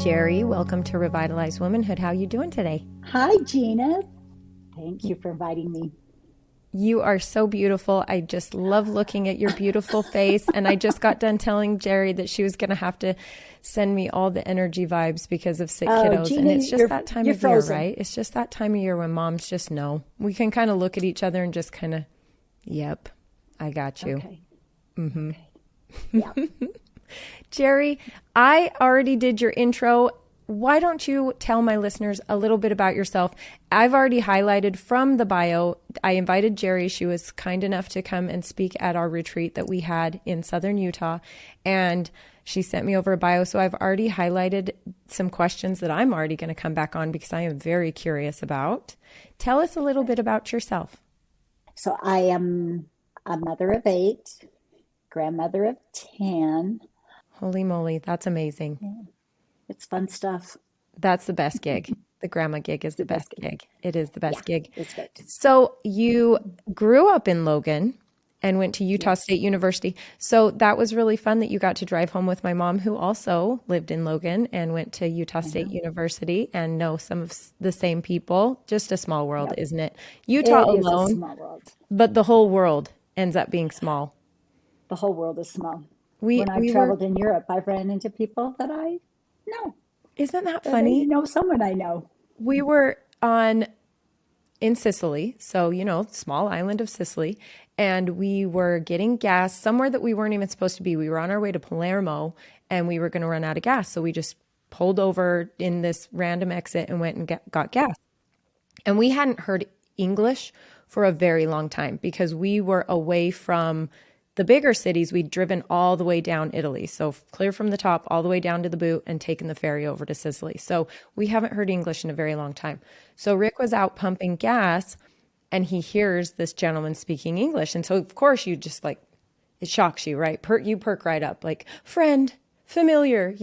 Jerri. Welcome to Revitalized Womanhood. How are you doing today? Hi, Gina. Thank you for inviting me. You are so beautiful. I just love looking at your beautiful face. And I just got done telling Jerri that she was going to have to send me all the energy vibes because of sick Oh, kiddos. Gina, And it's just that time you're of year, frozen. right? It's just that time of year when moms just know. We can kind of look at each other and just kind of, yep, I got you. Okay. Mm-hmm. Okay. Yeah. Jerri, I already did your intro. Why don't you tell my listeners a little bit about yourself? I've already highlighted from the bio. I invited Jerri. She was kind enough to come and speak at our retreat that we had in Southern Utah. And she sent me over a bio. So I've already highlighted some questions that I'm already going to come back on because I am very curious about. Tell us a little bit about yourself. So I am a mother of 8, grandmother of 10. Holy moly, that's amazing. Yeah. It's fun stuff. That's the best gig. The grandma gig is the best gig. It is the Yeah, best gig. it's great. So you grew up in Logan and went to Utah Yes. State University. So that was really fun that you got to drive home with my mom, who also lived in Logan and went to Utah State University and know some of the same people. Just a small world, Yep. isn't it? Utah It is a alone, small world. but the whole world ends up being small. The whole world is small. We When I've we were, traveled in Europe, I've ran into people that I know, isn't that that I funny? know someone I know. We were in Sicily, so, small island of Sicily, and we were getting gas somewhere that we weren't even supposed to be. We were on our way to Palermo and we were going to run out of gas. So we just pulled over in this random exit and went and got gas. And we hadn't heard English for a very long time because we were away from the bigger cities. We'd driven all the way down Italy. So clear from the top all the way down to the boot and taken the ferry over to Sicily. So we haven't heard English in a very long time. So Rick was out pumping gas and he hears this gentleman speaking English. And so of course you just like, it shocks you, right? You perk right up like, friend, familiar.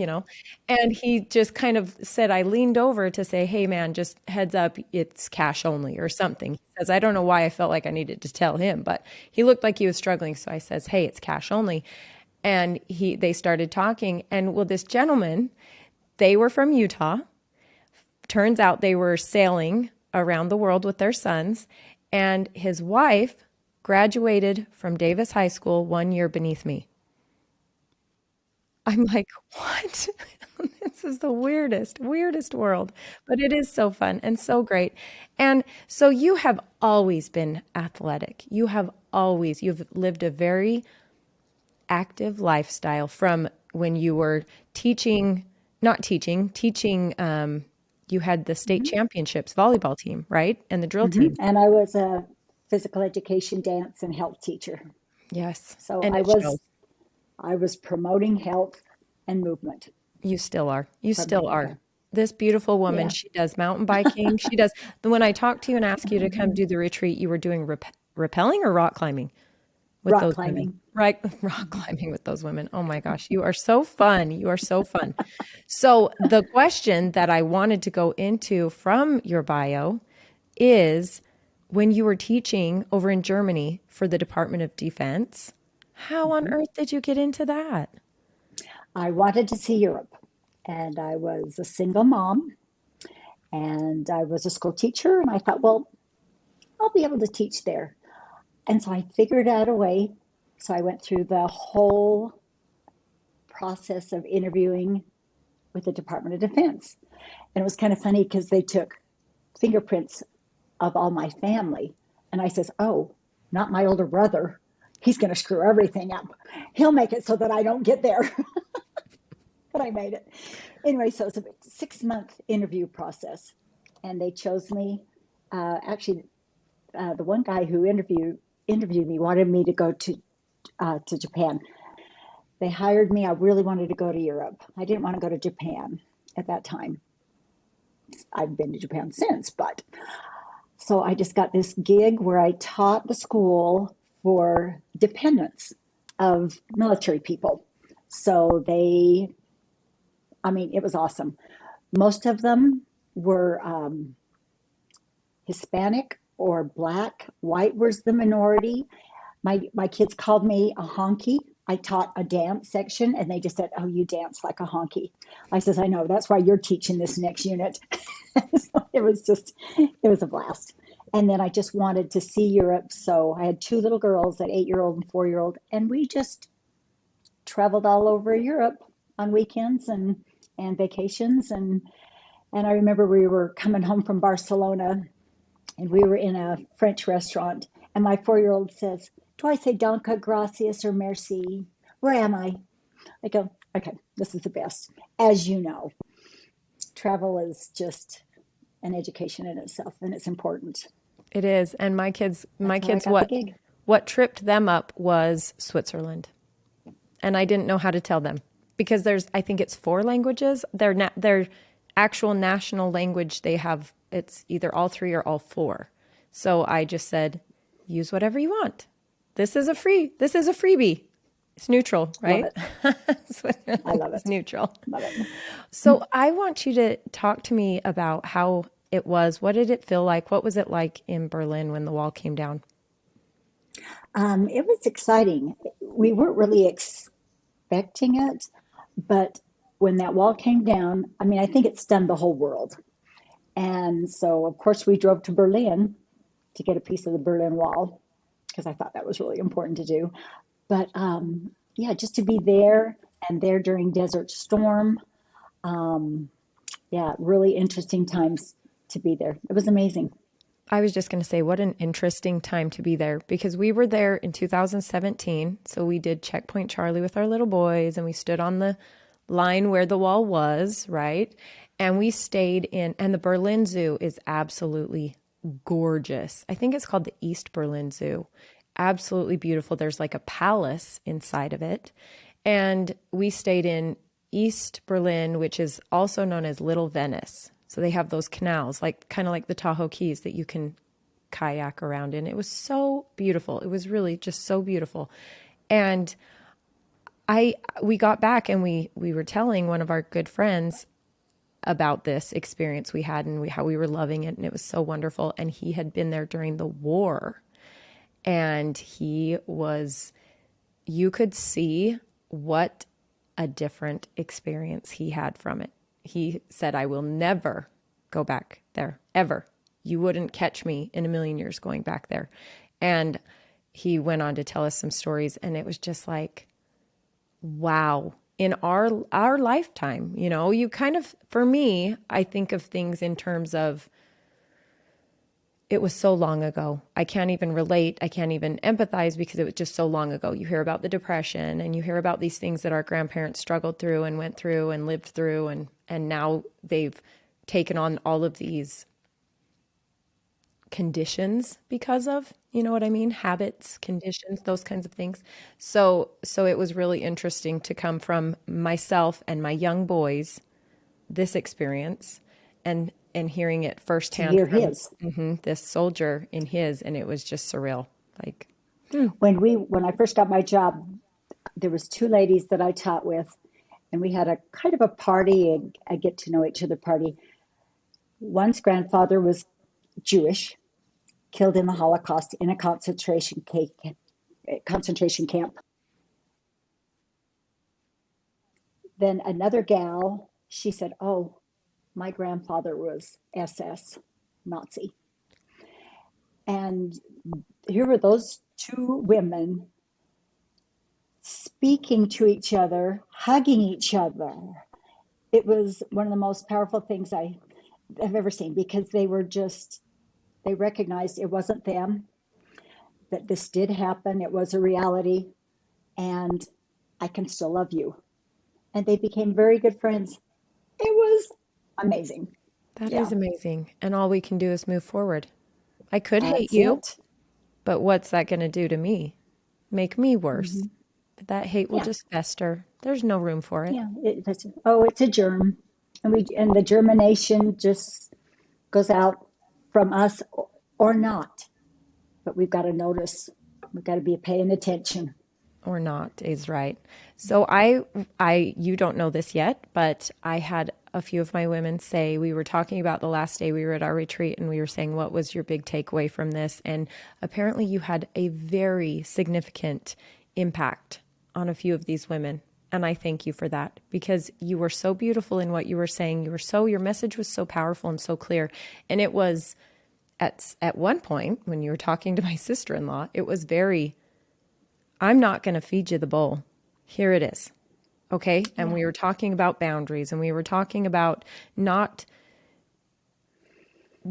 And he just kind of said, I leaned over to say, hey man, just heads up, it's cash only or something. He says, I don't know why I felt like I needed to tell him, but he looked like he was struggling. So I says, hey, it's cash only. And they started talking. And well, this gentleman, they were from Utah. Turns out they were sailing around the world with their sons. And his wife graduated from Davis High School 1 year beneath me. I'm like, what? This is the weirdest world, but it is so fun and so great. And so you have always been athletic. You've lived a very active lifestyle from when you were teaching, you had the state Hmm. championships volleyball team, right? And the drill team. And I was a physical education, dance, and health teacher. Yes. So And I it shows. was I was promoting health and movement You still are. You for my still are. area. This beautiful woman, Yeah. she does mountain biking. She does. When I talked to you and asked you to come do the retreat, you were doing rappelling or rock climbing with Rock those women. climbing. Right? Rock climbing with those women. Oh my gosh, you are so fun. You are so fun. So the question that I wanted to go into from your bio is when you were teaching over in Germany for the Department of Defense, how on Mhm. earth did you get into that? I wanted to see Europe, and I was a single mom, and I was a school teacher, and I thought, well, I'll be able to teach there. And so I figured out a way. So I went through the whole process of interviewing with the Department of Defense. And it was kind of funny because they took fingerprints of all my family. And I says, oh, not my older brother. He's going to screw everything up. He'll make it so that I don't get there. But I made it. Anyway, so it's a 6-month interview process. And they chose me. Actually, the one guy who interviewed me wanted me to go to Japan. They hired me. I really wanted to go to Europe. I didn't want to go to Japan at that time. I've been to Japan since, but so I just got this gig where I taught the school for dependents of military people. So it was awesome. Most of them were Hispanic or black. White was the minority. My kids called me a honky I taught a dance section and they just said, "Oh, you dance like a honky." I says, "I know, that's why you're teaching this next unit." So it was a blast. And then I just wanted to see Europe. So I had two little girls, an 8-year old and 4-year old, and we just traveled all over Europe on weekends and vacations. And I remember we were coming home from Barcelona and we were in a French restaurant. And my 4-year old says, "Do I say danke, gracias, or merci? Where am I?" I go, "Okay, this is the best." As you know, travel is just an education in itself, and it's important. It is. And my That's how I kids, got the gig. what tripped them up was Switzerland. And I didn't know how to tell them because I think it's 4 languages. Their actual national language, they have, it's either all 3 or all 4. So I just said, use whatever you want. This is a freebie. It's neutral, Love right? it. I love It's it. neutral. Love it. So I want you to talk to me about how it was. What did it feel like? What was it like in Berlin when the wall came down? It was exciting. We weren't really expecting it, but when that wall came down, I mean, I think it stunned the whole world. And so, of course, we drove to Berlin to get a piece of the Berlin Wall because I thought that was really important to do. But yeah, just to be there and there during Desert Storm, yeah, really interesting times to be there. It was amazing. I was just going to say, what an interesting time to be there because we were there in 2017. So we did Checkpoint Charlie with our little boys and we stood on the line where the wall was, right? And we stayed and the Berlin Zoo is absolutely gorgeous. I think it's called the East Berlin Zoo. Absolutely beautiful. There's like a palace inside of it. And we stayed in East Berlin, which is also known as Little Venice. So they have those canals, like kind of like the Tahoe Keys that you can kayak around in. It was so beautiful. It was really just so beautiful. And we got back and we were telling one of our good friends about this experience we had and how we were loving it and it was so wonderful. And he had been there during the war. And you could see what a different experience he had from it. He said, "I will never go back there, ever. You wouldn't catch me in a million years going back there." And he went on to tell us some stories and it was just like, wow, in our lifetime, you kind of, for me, I think of things in terms of it was so long ago. I can't even relate. I can't even empathize because it was just so long ago. You hear about the Depression and you hear about these things that our grandparents struggled through and went through and lived through. And now they've taken on all of these conditions because of, you know what I mean? Habits, conditions, those kinds of things. So it was really interesting to come from myself and my young boys, this experience and hearing it To firsthand hear from his. this soldier in his, and it was just surreal. Like, When I first got my job, there was two ladies that I taught with, and we had a kind of a party, a get to know each other party. One's grandfather was Jewish, killed in the Holocaust in a concentration camp. Then another gal, she said, "Oh, my grandfather was SS, Nazi." And here were those two women speaking to each other, hugging each other. It was one of the most powerful things I have ever seen because they recognized it wasn't them, that this did happen, it was a reality, and I can still love you. And they became very good friends. It was amazing. that Yeah, is amazing. And all we can do is move forward. I could hate that's you, it. but what's that going to do to me? Make me worse. Hmm. That hate will Yeah, just fester. There's no room for it. yeah. Oh, it's a germ, and the germination just goes out from us or not. But we've got to notice. We've got to be paying attention. Or not is right. So you don't know this yet, but I had a few of my women say, we were talking about the last day we were at our retreat and we were saying, what was your big takeaway from this? And apparently you had a very significant impact on a few of these women. And I thank you for that, because you were so beautiful in what you were saying. Your message was so powerful and so clear. And it was at one point when you were talking to my sister-in-law, it was very, I'm not going to feed you the bowl. Here it is. Okay. And Yeah. we were talking about boundaries, and we were talking about not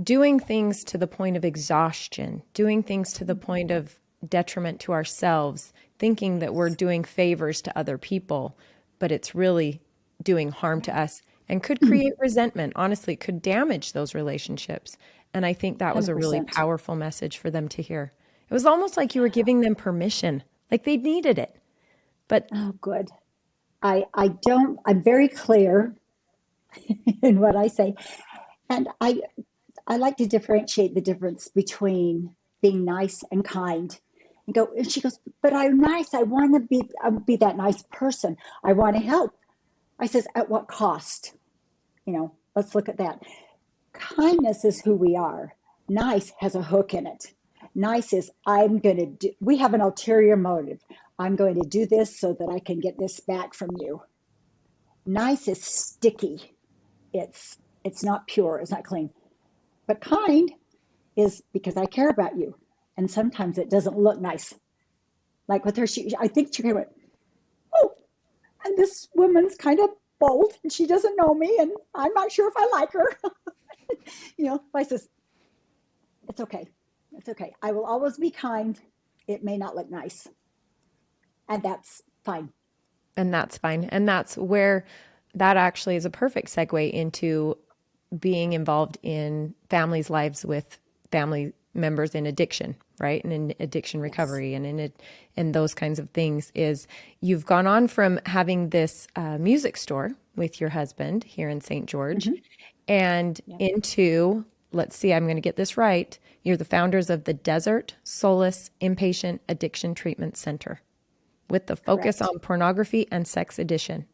doing things to the point of exhaustion, doing things to the point of detriment to ourselves, thinking that we're doing favors to other people, but it's really doing harm to us and could create resentment. Honestly, it could damage those relationships. And I think that was a really 100%. powerful message for them to hear. It was almost like you were giving them permission, like they needed it. But Oh, good. I'm very clear in what I say. And I like to differentiate the difference between being nice and kind. And she goes, but I'm nice. I'll be that nice person. I want to help. I says, at what cost? Let's look at that. Kindness is who we are. Nice has a hook in it. Nice is, we have an ulterior motive. I'm going to do this so that I can get this back from you. Nice is sticky. It's not pure. It's not clean. But kind is because I care about you. And sometimes it doesn't look nice. Like with her, I think she went, oh, and this woman's kind of bold and she doesn't know me and I'm not sure if I like her. I says, it's okay. It's okay. I will always be kind. It may not look nice. And that's fine. And that's fine. And that's where that actually is a perfect segue into being involved in families' lives with family members in addiction, right? And in addiction recovery and in those kinds of things. Is you've gone on from having this music store with your husband here in St. George and into, let's see, I'm going to get this right. You're the founders of the Desert Solace Inpatient Addiction Treatment Center with the focus Correct. on pornography and sex addiction,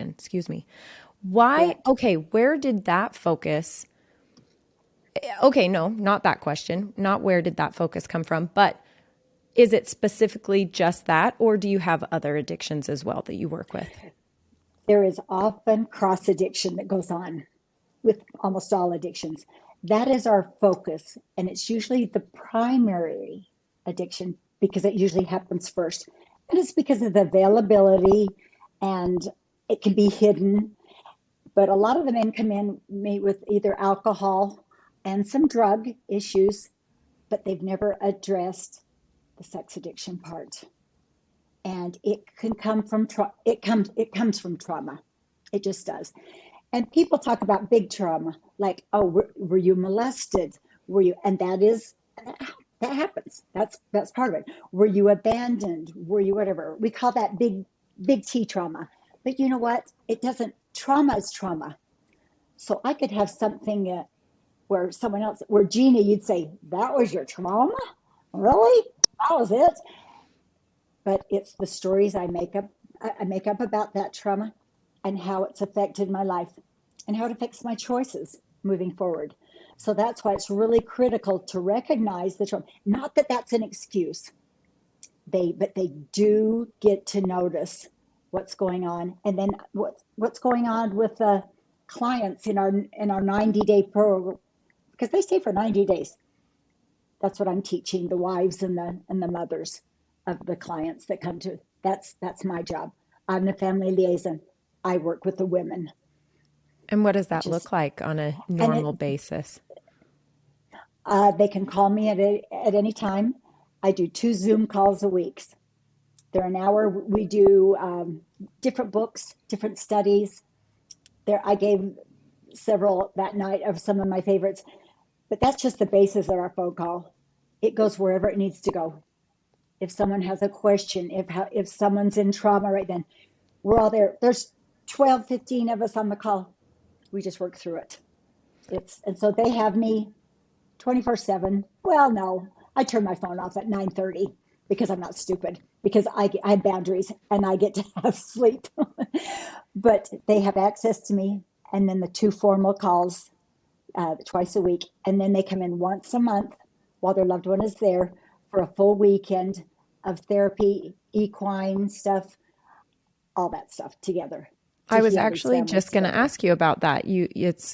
excuse me. Why? Correct. Okay. Where did that focus? Okay. No, not that question. Not where did that focus come from, but is it specifically just that, or do you have other addictions as well that you work with? There is often cross addiction that goes on with almost all addictions. That is our focus. And it's usually the primary addiction because it usually happens first. And it's because of the availability and it can be hidden. But a lot of the men come in me with either alcohol and some drug issues, but they've never addressed the sex addiction part. And it can come from it comes from trauma. It just does. And people talk about big trauma, like, oh, were you molested? Were you? And that happens. That's part of it. Were you abandoned? Were you whatever? We call that big T trauma. But you know what? It doesn't. Trauma is trauma. So I could have something where Gina, you'd say, that was your trauma? Really? That was it? But it's the stories I make up about that trauma and how it's affected my life and how it affects my choices moving forward. So that's why it's really critical to recognize the trauma. Not that that's an excuse, but they do get to notice what's going on, and then what's going on with the clients in our 90-day program, because they stay for 90 days. That's what I'm teaching the wives and the mothers of the clients that come to. That's my job. I'm the family liaison. I work with the women. And what does that look like on a normal basis? They can call me at any time. I do 2 Zoom calls a week. They're an hour. We do different books, different studies. I gave several that night of some of my favorites, but that's just the basis of our phone call. It goes wherever it needs to go. If someone has a question, if someone's in trauma right then, we're all there. There's 12, 15 of us on the call. We just work through it. And so they have me 24/7. Well, no, I turn my phone off at 9:30 because I'm not stupid, because I have boundaries and I get to have sleep. But they have access to me, and then the 2 formal calls twice a week. And then they come in once a month while their loved one is there for a full weekend of therapy, equine stuff, all that stuff together to I was heal these actually families just going to together. ask you about that. You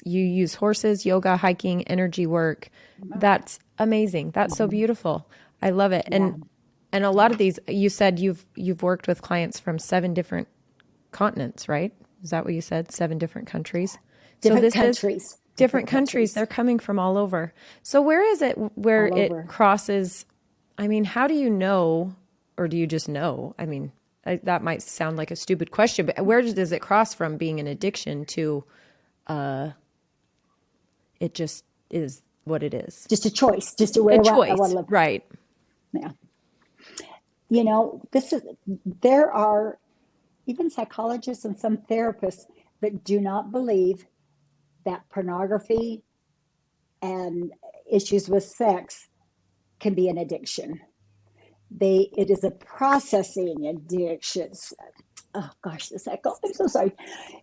use horses, yoga, hiking, energy work. Mhm. That's amazing. That's so beautiful. I love it. Yeah, And a lot yeah. of these, you said you've worked with clients from 7 different continents, right? Is that what you said? 7 different countries. So Different this is countries, different different countries. countries They're coming from all over. So where is it where all it over. crosses? I mean, how do you know, or do you just know? I mean, that might sound like a stupid question, but where does it cross from being an addiction to it just is what it is? Just a choice, just a A way I want choice, to live. right? Yeah. You know, there are even psychologists and some therapists that do not believe that pornography and issues with sex can be an addiction. It is a processing addiction. Oh gosh, this echo. I'm so sorry.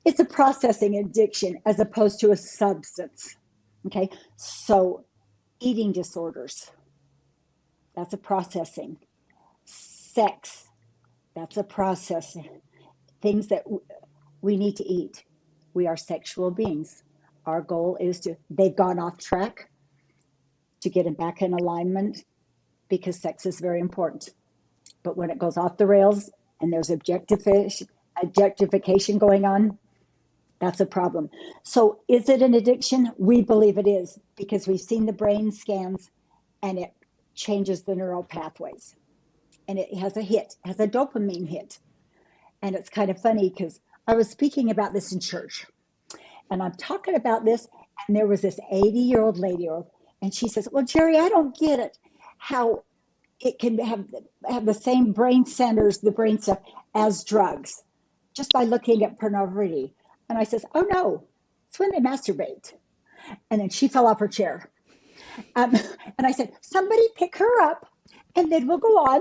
It's a processing addiction as opposed to a substance. Okay. So eating disorders, that's a processing. Sex, that's a processing. Things that we need to eat. We are sexual beings. Our goal is they've gone off track to get them back in alignment because sex is very important. But when it goes off the rails and there's objectification going on, that's a problem. So is it an addiction? We believe it is because we've seen the brain scans and it changes the neural pathways. And it has a hit, has a dopamine hit. And it's kind of funny because I was speaking about this in church and I'm talking about this, and there was this 80-year-old lady, and she says, "Well, Jerri, I don't get it. How it can have the same brain centers, the brain stuff, as drugs, just by looking at pornography." And I says, "Oh no, it's when they masturbate." And then she fell off her chair. Um, and I said, "Somebody pick her up, and then we'll go on."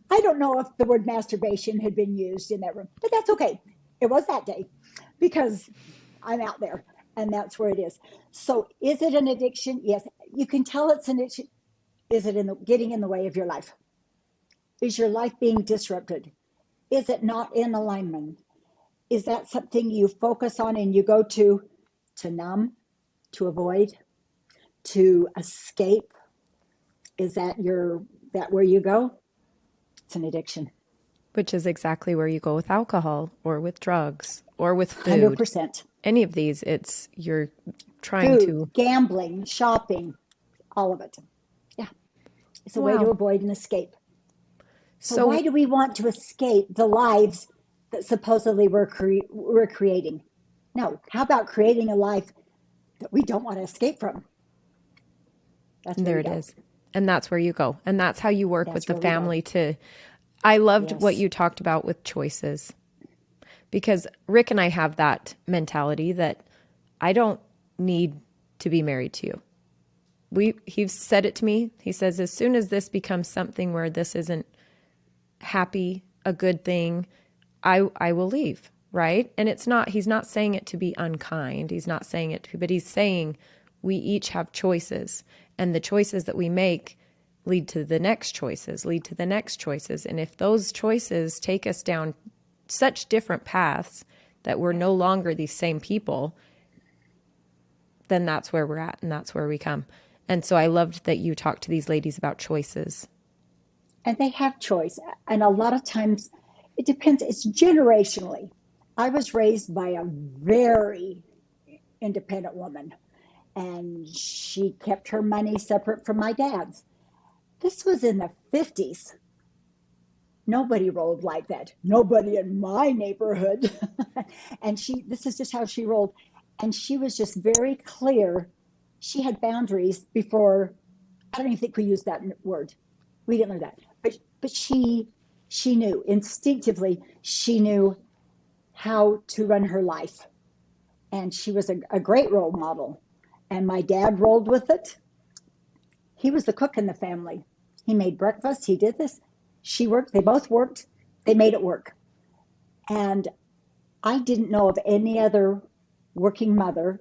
I don't know if the word masturbation had been used in that room, but that's okay. It was that day because I'm out there and that's where it is. So is it an addiction? Yes. You can tell it's an addiction. Is it getting in the way of your life? Is your life being disrupted? Is it not in alignment? Is that something you focus on and you go to numb, to avoid, to escape? Is that where you go? It's an addiction. Which is exactly where you go with alcohol or with drugs or with food. 100%. Any of these, it's you're trying Food, to, gambling, shopping, all of it. Yeah. It's a way to wow. avoid and escape. But why So do we want to escape the lives that supposedly we're creating? No. How about creating a life that we don't want to escape from? That's where there we it go. is. And that's where you go. And that's how you work with That's the where we go. family to, I loved what Yes. you talked about with choices because Rick and I have that mentality that I don't need to be married to you. He said it to me. He says, as soon as this becomes something where this isn't happy, a good thing, I will leave, right? And he's not saying it to be unkind. He's not saying it to, but he's saying we each have choices, and the choices that we make lead to the next choices, lead to the next choices. And if those choices take us down such different paths that we're no longer these same people, then that's where we're at and that's where we come. And so I loved that you talked to these ladies about choices. And they have choice. And a lot of times it depends. It's generationally. I was raised by a very independent woman, and she kept her money separate from my dad's. This was in the 50s. Nobody rolled like that. Nobody in my neighborhood. And this is just how she rolled. And she was just very clear. She had boundaries before, I don't even think we used that word. We didn't learn that. But she knew instinctively, she knew how to run her life. And she was a great role model. And my dad rolled with it. He was the cook in the family. He made breakfast. He did this. She worked. They both worked. They made it work. And I didn't know of any other working mother.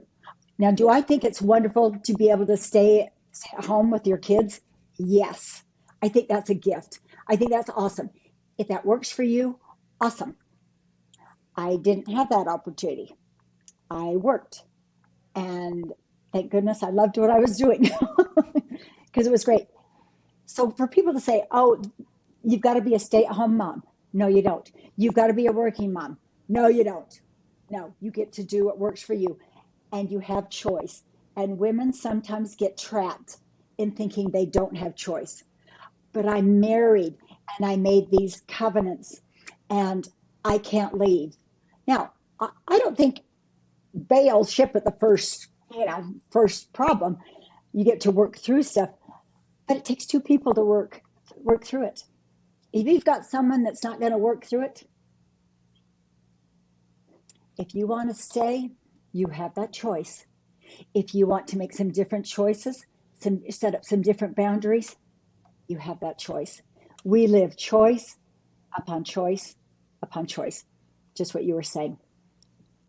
Now, do I think it's wonderful to be able to stay at home with your kids? Yes. I think that's a gift. I think that's awesome. If that works for you, awesome. I didn't have that opportunity. I worked, and thank goodness I loved what I was doing because it was great. So for people to say, oh, you've got to be a stay at home mom. No, you don't. You've got to be a working mom. No, you don't. No, you get to do what works for you, and you have choice. And women sometimes get trapped in thinking they don't have choice. But I'm married and I made these covenants and I can't leave. Now, I don't think bail ship at the first problem. You get to work through stuff, but it takes two people to work through it. If you've got someone that's not going to work through it, if you want to stay, you have that choice. If you want to make some different choices, set up some different boundaries, you have that choice. We live choice upon choice upon choice, just what you were saying.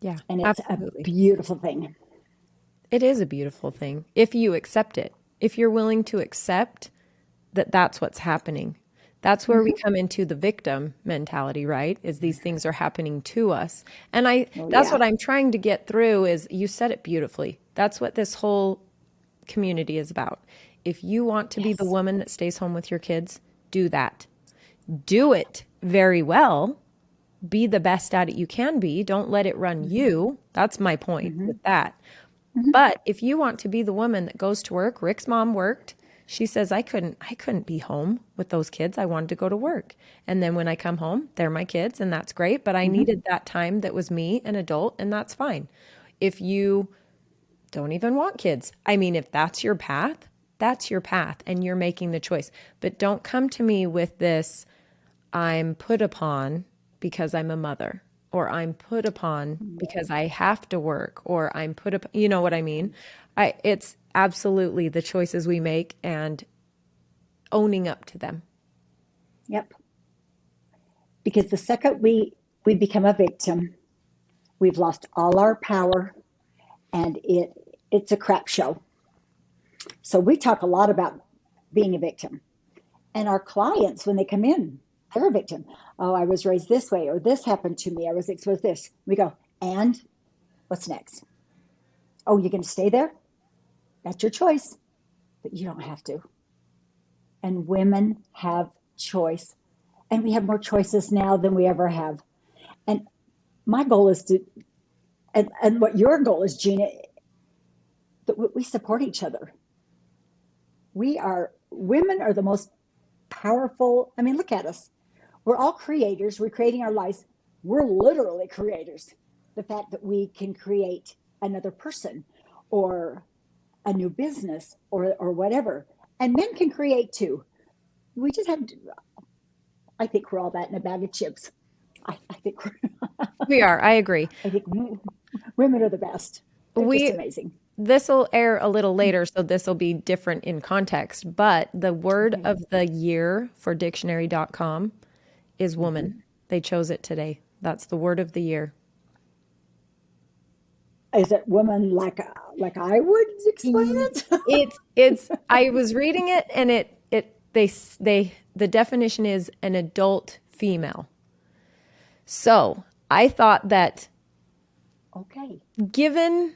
Yeah, And it's absolutely. a beautiful thing. It is a beautiful thing if you accept it. If you're willing to accept that that's what's happening. That's where we come into the victim mentality, right? Is these things are happening to us. And that's Yeah. what I'm trying to get through is you said it beautifully. That's what this whole community is about. If you want to be the Yes. woman that stays home with your kids, do that. Do it very well. Be the best at it you can be. Don't let it run you. That's my point with that. But if you want to be the woman that goes to work, Rick's mom worked. She says, I couldn't be home with those kids. I wanted to go to work. And then when I come home, they're my kids and that's great. But I needed that time that was me, an adult, and that's fine. If you don't even want kids, I mean, if that's your path and you're making the choice. But don't come to me with this, I'm put upon because I'm a mother, or I'm put upon because I have to work, or I'm put up, you know what I mean? It's absolutely the choices we make and owning up to them. Yep. Because the second we become a victim, we've lost all our power, and it's a crap show. So we talk a lot about being a victim. And our clients, when they come in, they're a victim. Oh, I was raised this way, or this happened to me. I was exposed to this. We go, and what's next? Oh, you're going to stay there? That's your choice, but you don't have to. And women have choice. And we have more choices now than we ever have. And my goal is to, and what your goal is, Gina, that we support each other. Women are the most powerful. I mean, look at us. We're all creators. We're creating our lives. We're literally creators. The fact that we can create another person or a new business or whatever. And men can create too. We just have to, I think we're all that in a bag of chips. I think We are. I agree. I think women are the best. They're just We amazing. This will air a little later, so this will be different in context. But the word Okay. of the year for dictionary.com is woman. They chose it today. That's the word of the year. Is it woman like I would explain E- it? it's I was reading it and the definition is an adult female. So I thought that Okay. given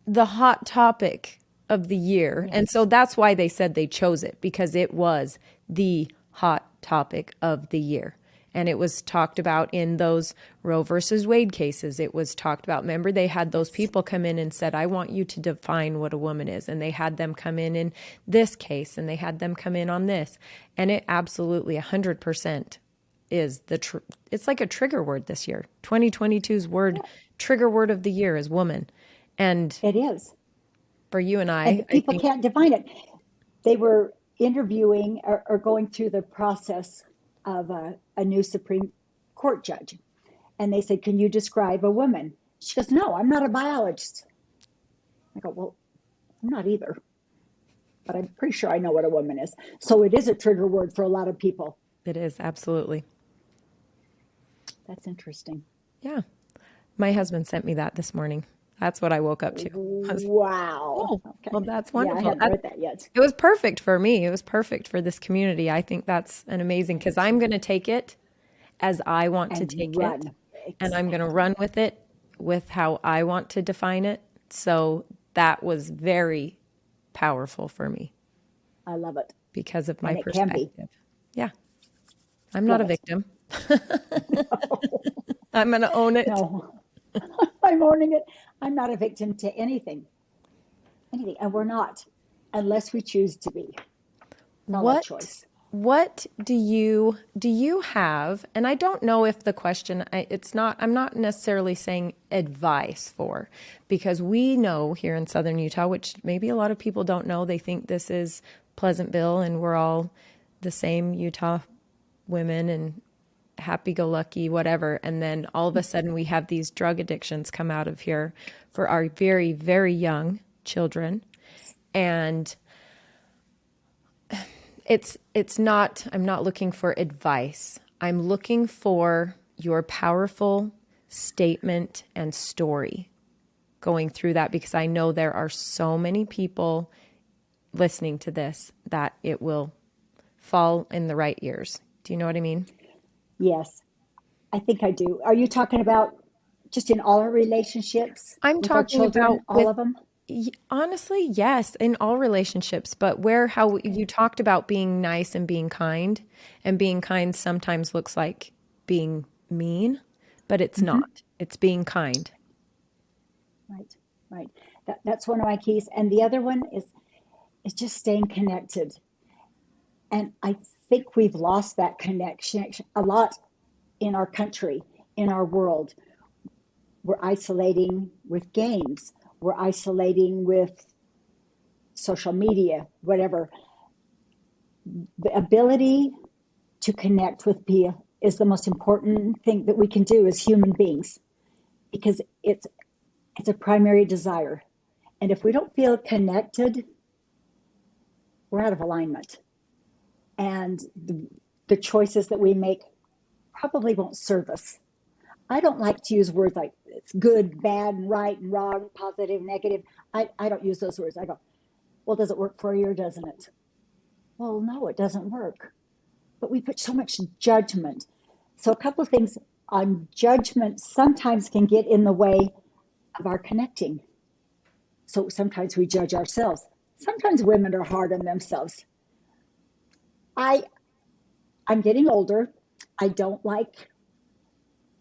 the hot topic of the year, and so Yes. that's why they said they chose it, because it was the hot topic of the year. And it was talked about in those Roe versus Wade cases. It was talked about. Remember, they had those Yes. people come in and said, I want you to define what a woman is. And they had them come in this case, and they had them come in on this. And it absolutely 100% is it's like a trigger word this year. 2022's trigger word of the year is woman. And It is. for you and And I people think, can't define it. They were interviewing or going through the process of a new Supreme Court judge. And they said, can you describe a woman? She goes, no, I'm not a biologist. I go, well, I'm not either, but I'm pretty sure I know what a woman is. So it is a trigger word for a lot of people. it is absolutely. That's interesting. Yeah. My husband sent me that this morning. That's what I woke up to. I was, Wow. oh, well, Okay. that's Yeah, I wonderful. hadn't read that yet. It was perfect for me. It was perfect for this community. I think that's an amazing I do because I'm too. going to take it as I want to And take it, run. and I'm going to Exactly. run with it with how I want to define it. So that was very powerful for me I love it. because of my And it can be. perspective. Yeah, I'm not Love a it. victim. I'm going to own it. No, I'm owning it. I'm not a victim to anything, anything. And we're not, unless we choose to be. It's all a What choice. what do you have, and I don't know if the question it's not, I'm not necessarily saying advice for, because we know here in southern Utah, which maybe a lot of people don't know, they think this is Pleasantville and we're all the same Utah women and happy-go-lucky, whatever. And then all of a sudden we have these drug addictions come out of here for our very, very young children. And it's not, I'm not looking for advice. I'm looking for your powerful statement and story going through that, because I know there are so many people listening to this that it will fall in the right ears. Do you know what I mean? Yes, I think I do. Are you talking about just in all our relationships I'm with our talking children, about all with of them? honestly, yes, in all relationships, but where how Okay. you talked about being nice and being kind sometimes looks like being mean, but it's Hmm. not. It's being kind. Right, right. That's one of my keys. And the other one is just staying connected. And I think we've lost that connection a lot in our country, in our world. We're isolating with games. We're isolating with social media, whatever. The ability to connect with people is the most important thing that we can do as human beings because it's a primary desire. And if we don't feel connected, we're out of alignment. And the choices that we make probably won't serve us. I don't like to use words like it's good, bad, and right, and wrong, positive, negative. I don't use those words. I go, well, does it work for you or doesn't it? Well, no, it doesn't work. But we put so much judgment. So, a couple of things on judgment sometimes can get in the way of our connecting. So, sometimes we judge ourselves. Sometimes women are hard on themselves. I I'm getting older. I don't like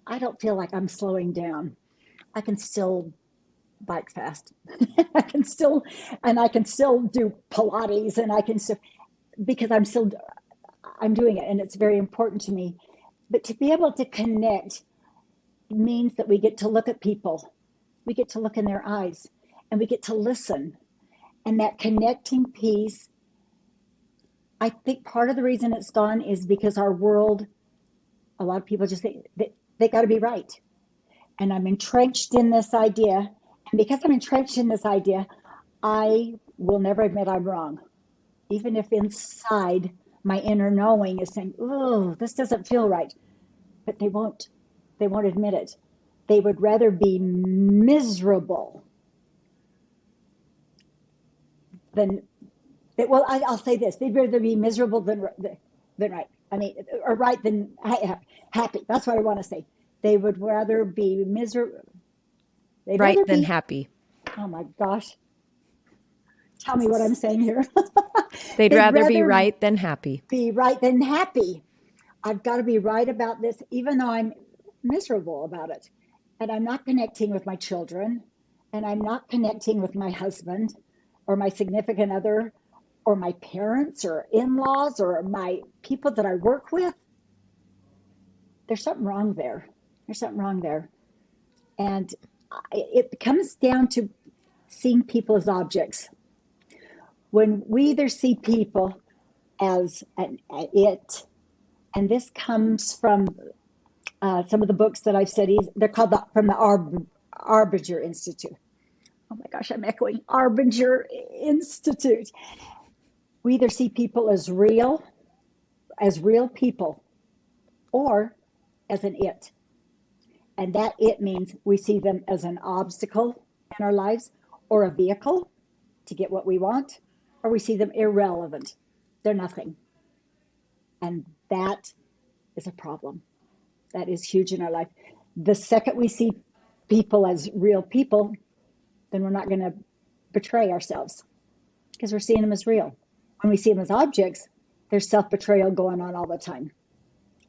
I don't feel like I'm slowing down. I can still bike fast. I can still and I can still do Pilates and I can still because I'm doing it and it's very important to me. But to be able to connect means that we get to look at people. We get to look in their eyes and we get to listen. And that connecting piece, I think part of the reason it's gone is because our world, a lot of people just think they got to be right. And I'm entrenched in this idea. And because I'm entrenched in this idea, I will never admit I'm wrong. Even if inside my inner knowing is saying, oh, this doesn't feel right. But they won't admit it. They would rather be miserable than well, will say this: they'd rather be miserable than right. I mean, or right than happy. That's what I want to say. They would rather be miserable. They'd Right rather than be. happy. Oh my gosh! Tell me what I'm saying here. They'd They'd rather be rather right than happy. be right than happy. I've got to be right about this, even though I'm miserable about it, and I'm not connecting with my children, and I'm not connecting with my husband, or my significant other, or my parents, or in-laws, or my people that I work with. There's something wrong there. There's something wrong there. And it comes down to seeing people as objects. When we either see people as an it, and this comes from some of the books that I've studied, they're called from the Arbinger Institute. Oh my gosh, I'm echoing Arbinger Institute. We either see people as real people, or as an it. And that it means we see them as an obstacle, in our lives or a vehicle to get what we want, or we see them irrelevant. They're nothing. And that is a problem. That is huge in our life. The second we see people as real people, then we're not going to betray ourselves because we're seeing them as real. When we see them as objects, there's self-betrayal going on all the time.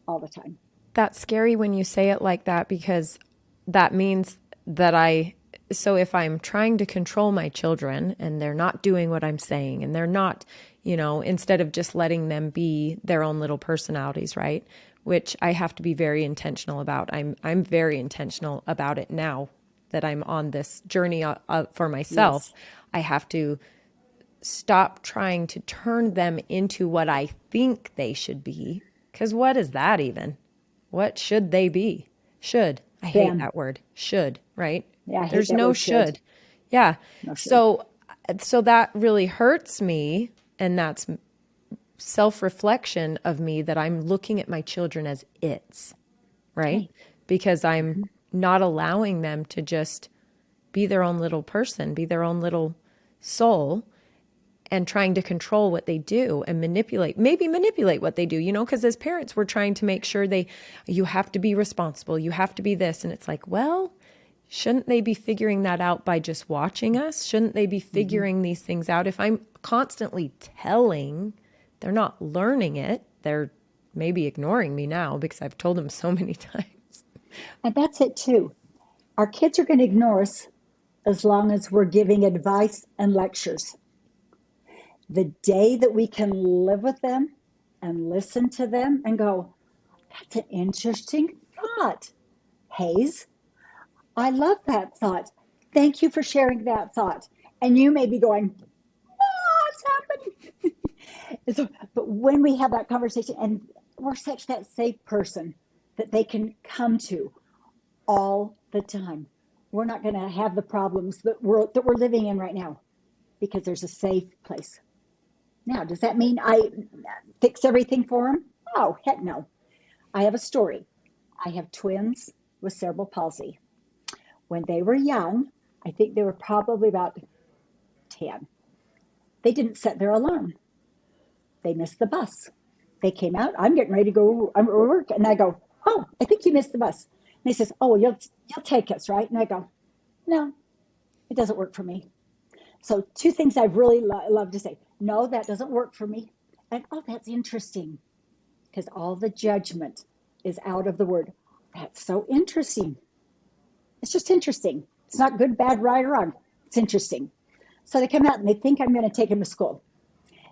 All the time. That's scary when you say it like that, because that means that so if I'm trying to control my children and they're not doing what I'm saying and they're not, instead of just letting them be their own little personalities, right? Which I have to be very intentional about. I'm very intentional about it now that I'm on this journey for myself. Yes. I have to stop trying to turn them into what I think they should be. Because what is that even? What should they be? Should. I hate Them. that word. Should, right? Yeah, I hate There's that no word should. Yeah. No should. So that really hurts me. And that's self-reflection of me, that I'm looking at my children as its, right? Okay. Because I'm not allowing them to just be their own little person, be their own little soul, and trying to control what they do and maybe manipulate what they do, because as parents, we're trying to make sure you have to be responsible, you have to be this. And it's like, well, shouldn't they be figuring that out by just watching us? Shouldn't they be figuring these things out? If I'm constantly telling, they're not learning it. They're maybe ignoring me now because I've told them so many times. And that's it too. Our kids are going to ignore us as long as we're giving advice and lectures. The day that we can live with them and listen to them and go, that's an interesting thought, Hayes. I love that thought. Thank you for sharing that thought. And you may be going, what's happening? But when we have that conversation, and we're such that safe person that they can come to all the time, we're not going to have the problems that we're living in right now because there's a safe place. Now, does that mean I fix everything for them? Oh, heck no. I have a story. I have twins with cerebral palsy. When they were young, I think they were probably about 10. They didn't set their alarm. They missed the bus. They came out. I'm getting ready to go work. And I go, oh, I think you missed the bus. And he says, oh, you'll take us, right? And I go, no, it doesn't work for me. So two things I really love to say. No, that doesn't work for me. And oh, that's interesting. Because all the judgment is out of the word. That's so interesting. It's just interesting. It's not good, bad, right, or wrong. It's interesting. So they come out and they think I'm going to take them to school.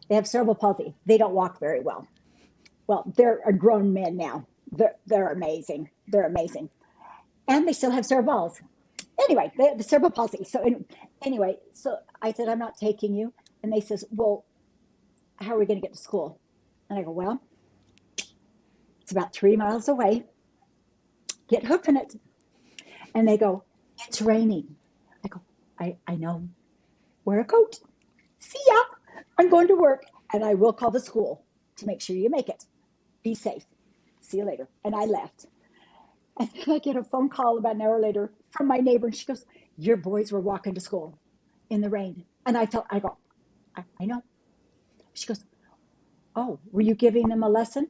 They have cerebral palsy. They don't walk very well. Well, they're grown men now. They're amazing. They're amazing. And they still have cerebrals. Anyway, they have the cerebral palsy. So anyway, so I said, I'm not taking you. And they says, well, how are we going to get to school? And I go, well, it's about 3 miles away. Get hoofing it. And they go, it's raining. I go, I know. Wear a coat. See ya. I'm going to work. And I will call the school to make sure you make it. Be safe. See you later. And I left. And then I get a phone call about an hour later from my neighbor. And she goes, your boys were walking to school in the rain. And I go, I know. She goes, oh, were you giving them a lesson?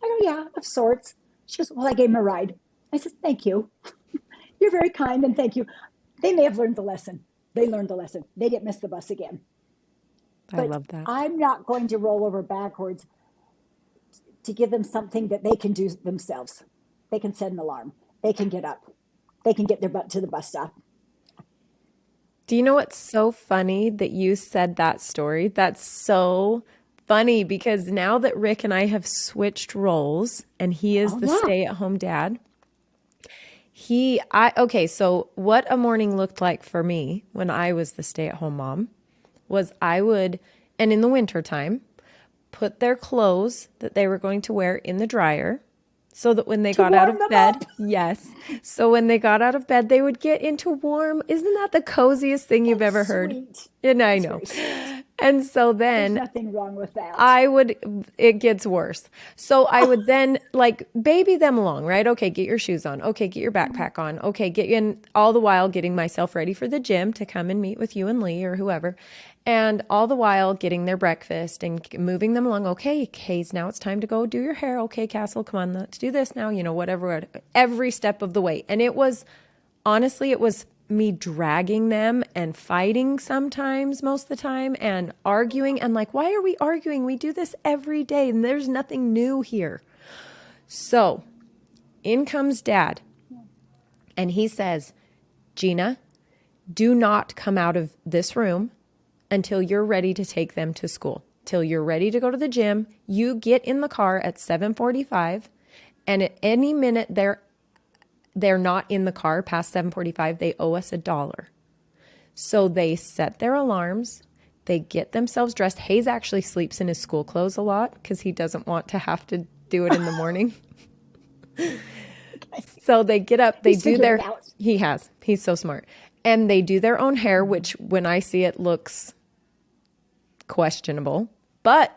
I go, yeah, of sorts. She goes, well, I gave them a ride. I said, thank you. You're very kind and thank you. They may have learned the lesson. They learned the lesson. They didn't miss the bus again. I love that. I'm not going to roll over backwards to give them something that they can do themselves. They can set an alarm. They can get up. They can get their butt to the bus stop. Do you know what's so funny that you said that story? That's so funny because now that Rick and I have switched roles and he is the stay-at-home dad, so what a morning looked like for me when I was the stay-at-home mom was I would, and in the wintertime, put their clothes that they were going to wear in the dryer so that when they got out of bed, so when they got out of bed, they would get into warm. Isn't that the coziest thing you've ever heard? Sweet. And I know. And so There's then nothing wrong with that. it gets worse. So I would then like baby them along, right? Okay, get your shoes on. Okay, get your backpack on. Okay, get in, all the while getting myself ready for the gym to come and meet with you and Lee or whoever. And all the while getting their breakfast and moving them along. Okay, Hayes, now it's time to go do your hair. Okay, Castle, come on, let's do this now. Whatever, every step of the way. And it was, honestly, it was me dragging them and fighting sometimes, most of the time, and arguing. And like, why are we arguing? We do this every day and there's nothing new here. So in comes Dad and he says, Gina, do not come out of this room until you're ready to take them to school, till you're ready to go to the gym. You get in the car at 7:45, and at any minute they're not in the car past 7:45, they owe us $1. So they set their alarms, they get themselves dressed. Hayes actually sleeps in his school clothes a lot because he doesn't want to have to do it in the morning. So they get up, they do their, he's so smart. And they do their own hair, which when I see it looks questionable, but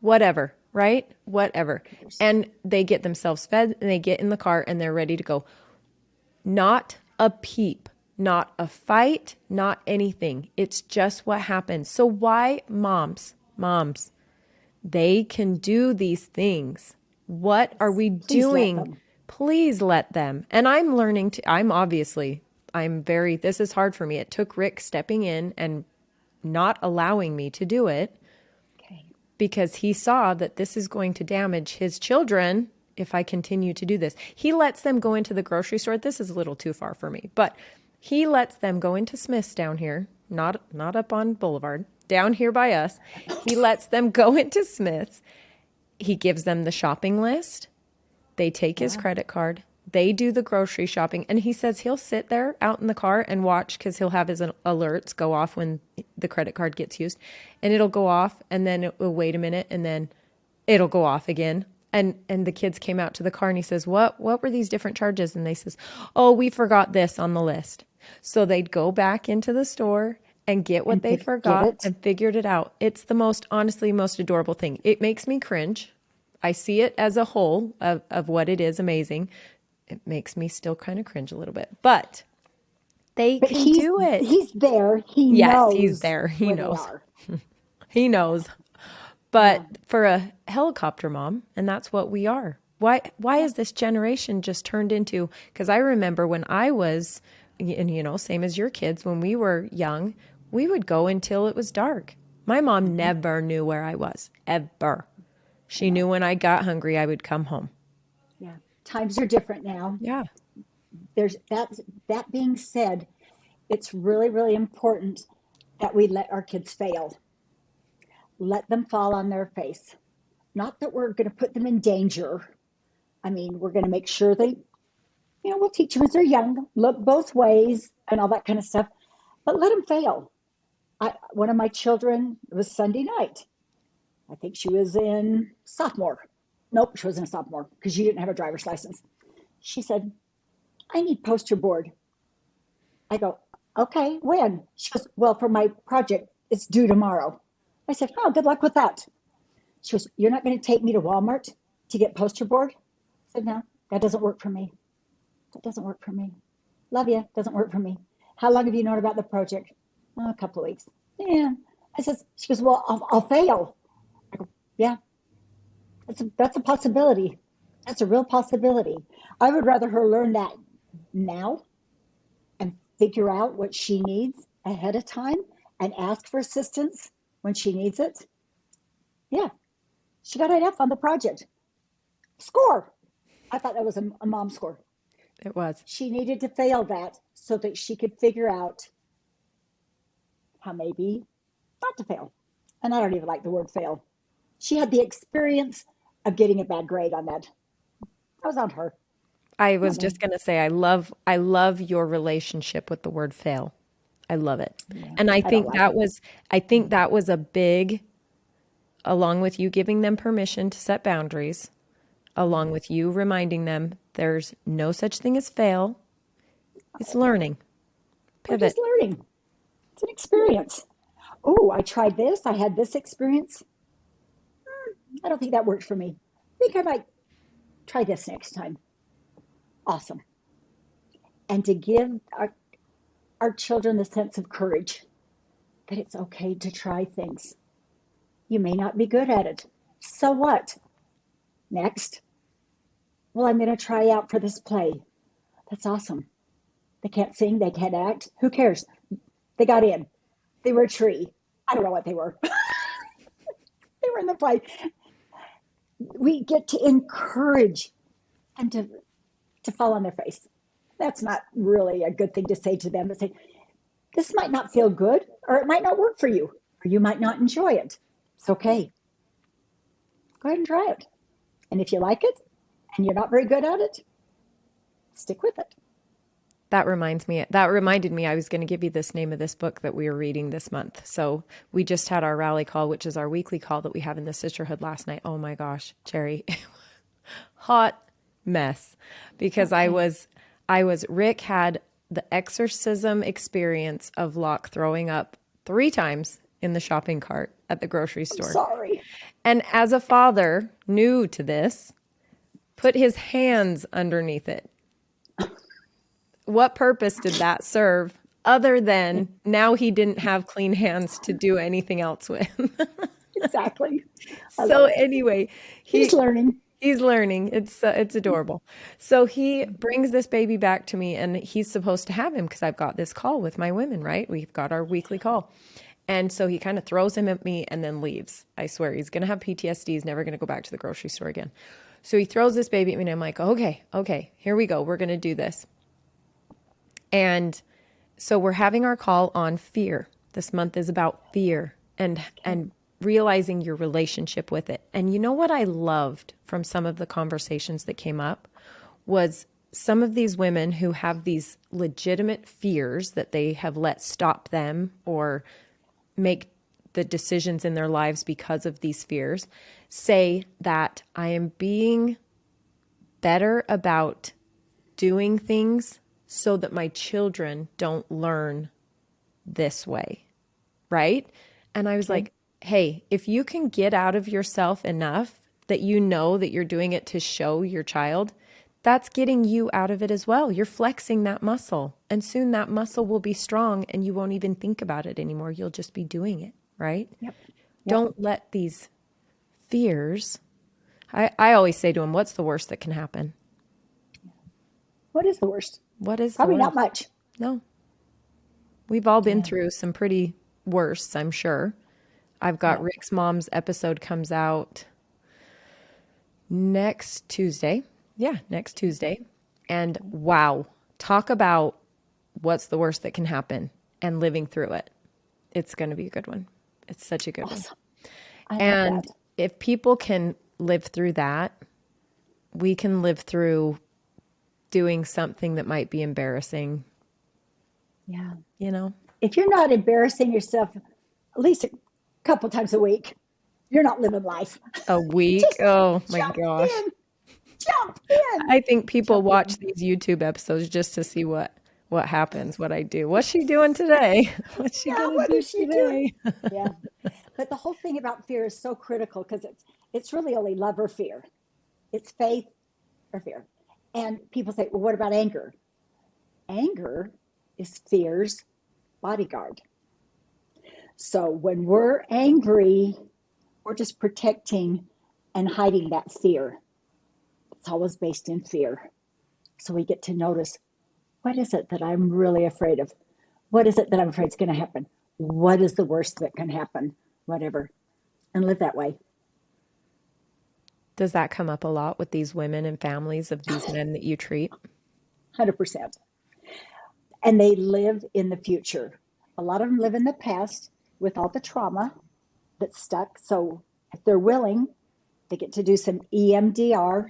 whatever, right? Whatever. And they get themselves fed and they get in the car and they're ready to go. Not a peep, not a fight, not anything. It's just what happens. So why moms, they can do these things. What are we doing? Please let them. And I'm learning to, this is hard for me. It took Rick stepping in and not allowing me to do it because he saw that this is going to damage his children if I continue to do this. He lets them go into the grocery store. This is a little too far for me, but he lets them go into Smith's down here, not up on Boulevard, down here by us. He lets them go into Smith's. He gives them the shopping list. They take his credit card. They do the grocery shopping. And he says he'll sit there out in the car and watch because he'll have his alerts go off when the credit card gets used. And it'll go off and then it will wait a minute and then it'll go off again. And the kids came out to the car and he says, what were these different charges? And they says, oh, we forgot this on the list. So they'd go back into the store and get what they forgot and figured it out. It's the most adorable thing. It makes me cringe. I see it as a whole of what it is amazing. It makes me still kind of cringe a little bit, but can do it. He's there. He knows. Yes, he's there. He knows. He knows. But for a helicopter mom, and that's what we are. Why is this generation just turned into, because I remember when I was, and same as your kids, when we were young, we would go until it was dark. My mom never knew where I was, ever. She knew when I got hungry, I would come home. Yeah. Times are different now. Yeah. There's that being said, it's really, really important that we let our kids fail. Let them fall on their face. Not that we're going to put them in danger. I mean, we're going to make sure they, we'll teach them as they're young, look both ways and all that kind of stuff, but let them fail. One of my children, it was Sunday night. I think she was in sophomore. Nope, she wasn't a sophomore because she didn't have a driver's license. She said, I need poster board. I go, okay, when? She goes, well, for my project, it's due tomorrow. I said, oh, good luck with that. She goes, you're not going to take me to Walmart to get poster board? I said, no, that doesn't work for me. That doesn't work for me. Love you, doesn't work for me. How long have you known about the project? Oh, a couple of weeks. Yeah. She goes, well, I'll fail. I go, yeah, that's a possibility. That's a real possibility. I would rather her learn that now and figure out what she needs ahead of time and ask for assistance when she needs it. Yeah, she got an F on the project. Score. I thought that was a mom score. It was. She needed to fail that so that she could figure out how maybe not to fail. And I don't even like the word fail. She had the experience of getting a bad grade on that. That was on her. I was just going to say, I love your relationship with the word fail. I love it. Yeah, and I think that was a big, along with you giving them permission to set boundaries, along with you reminding them there's no such thing as fail. It's learning. Pivot. We're just learning. It's an experience. Oh, I tried this. I had this experience. I don't think that worked for me. I think I might try this next time. Awesome. And to give our children the sense of courage that it's okay to try things. You may not be good at it. So what? Next. Well, I'm going to try out for this play. That's awesome. They can't sing, they can't act. Who cares? They got in. They were a tree. I don't know what they were. They were in the play. We get to encourage them to fall on their face. That's not really a good thing to say to them, but say, this might not feel good, or it might not work for you, or you might not enjoy it. It's okay. Go ahead and try it. And if you like it and you're not very good at it, stick with it. That reminded me, I was going to give you this name of this book that we are reading this month. So we just had our rally call, which is our weekly call that we have in the sisterhood last night. Oh my gosh, Jerri, hot mess, because Rick had the exorcism experience of Locke throwing up 3 times in the shopping cart at the grocery store. Sorry. And as a father new to this, put his hands underneath it. What purpose did that serve other than now he didn't have clean hands to do anything else with? Exactly. So anyway, he's learning. He's learning. It's adorable. So he brings this baby back to me, and he's supposed to have him because I've got this call with my women, right? We've got our weekly call. And so he kind of throws him at me and then leaves. I swear he's going to have PTSD. He's never going to go back to the grocery store again. So he throws this baby at me, and I'm like, okay, here we go. We're going to do this. And so we're having our call on fear. This month is about fear and realizing your relationship with it. And you know what I loved from some of the conversations that came up was some of these women who have these legitimate fears that they have let stop them or make the decisions in their lives because of these fears say that I am being better about doing things so that my children don't learn this way, right? And I was like, hey, if you can get out of yourself enough that you know that you're doing it to show your child, that's getting you out of it as well. You're flexing that muscle, and soon that muscle will be strong and you won't even think about it anymore. You'll just be doing it, right? Yep. Don't let these fears, I always say to them, what's the worst that can happen? What is the worst? What is Probably the worst? not much. No. We've all been through some pretty worse, I'm sure. I've got Rick's mom's episode comes out next Tuesday. Yeah, next Tuesday. And wow, talk about what's the worst that can happen and living through it. It's going to be a good one. It's such a good one. And if people can live through that, we can live through doing something that might be embarrassing. Yeah. You know? If you're not embarrassing yourself at least a couple times a week, you're not living life. A week? Oh my gosh. Jump in. I think people watch these YouTube episodes just to see what happens, what I do. What's she doing today? What's she going to do today? Yeah. But the whole thing about fear is so critical because it's really only love or fear. It's faith or fear. And people say, well, what about anger? Anger is fear's bodyguard. So when we're angry, we're just protecting and hiding that fear. It's always based in fear. So we get to notice, what is it that I'm really afraid of? What is it that I'm afraid is going to happen? What is the worst that can happen? Whatever. And live that way. Does that come up a lot with these women and families of these men that you treat? 100%. And they live in the future. A lot of them live in the past with all the trauma that's stuck. So if they're willing, they get to do some EMDR,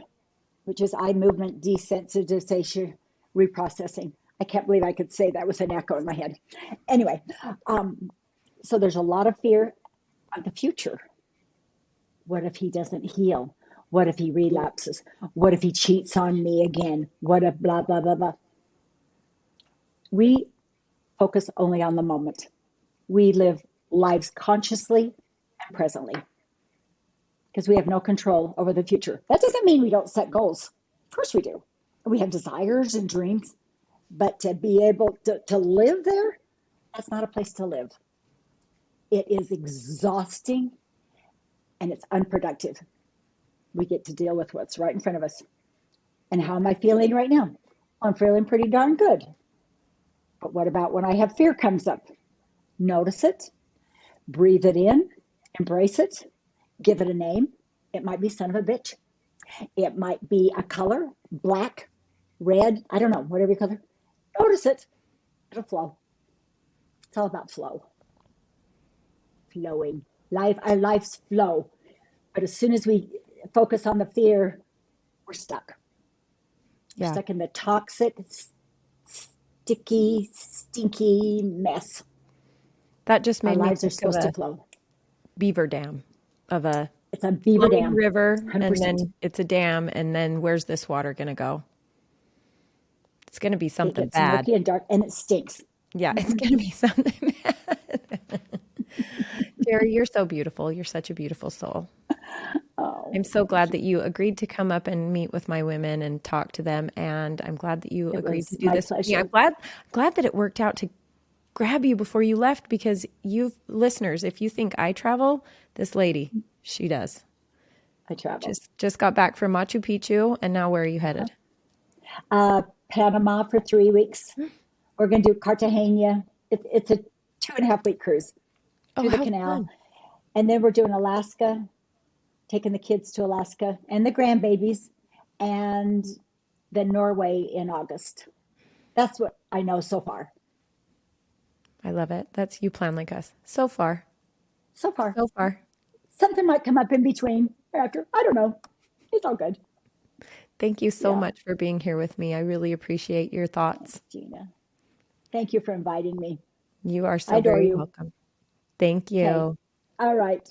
which is eye movement desensitization reprocessing. I can't believe I could say that with an echo in my head. Anyway, so there's a lot of fear of the future. What if he doesn't heal? What if he relapses? What if he cheats on me again? What if blah, blah, blah, blah. We focus only on the moment. We live lives consciously and presently, because we have no control over the future. That doesn't mean we don't set goals. Of course we do. We have desires and dreams, but to be able to live there, that's not a place to live. It is exhausting and it's unproductive. We get to deal with what's right in front of us. And how am I feeling right now? I'm feeling pretty darn good. But what about when I have fear comes up? Notice it, breathe it in, embrace it, give it a name. It might be son of a bitch. It might be a color, black, red, I don't know, whatever color. Notice it. It'll flow. It's all about flow. Flowing. Our lives flow. But as soon as we focus on the fear, we're stuck. We're Yeah. stuck in the toxic, sticky, stinky mess. That just Our made me lives are think of supposed to a flow. beaver dam, of a It's a beaver flowing dam, river, and 100%. then it's a dam, and then where's this water going to go? It's going to be It something gets bad. murky and dark and it stinks. Yeah, it's going to be something bad. Jerri, you're so beautiful. You're such a beautiful soul. Oh, I'm so glad that you agreed to come up and meet with my women and talk to them. And I'm glad that you it agreed to was do my this with me. I'm pleasure. glad that it worked out to grab you before you left, because you listeners, if you think I travel, this lady, she does. I travel. Just got back from Machu Picchu, and now where are you headed? Panama for 3 weeks. We're going to do Cartagena. It's a 2.5 week cruise Oh, through the how canal. fun. And then we're doing Alaska, taking the kids to Alaska and the grandbabies, and then Norway in August. That's what I know so far. I love it. That's you plan like us. So far. So far. So far. Something might come up in between or after. I don't know. It's all good. Thank you so Yeah. much for being here with me. I really appreciate your thoughts. Gina, thank you for inviting me. You are I so adore very you. welcome. Thank Okay. you. All right.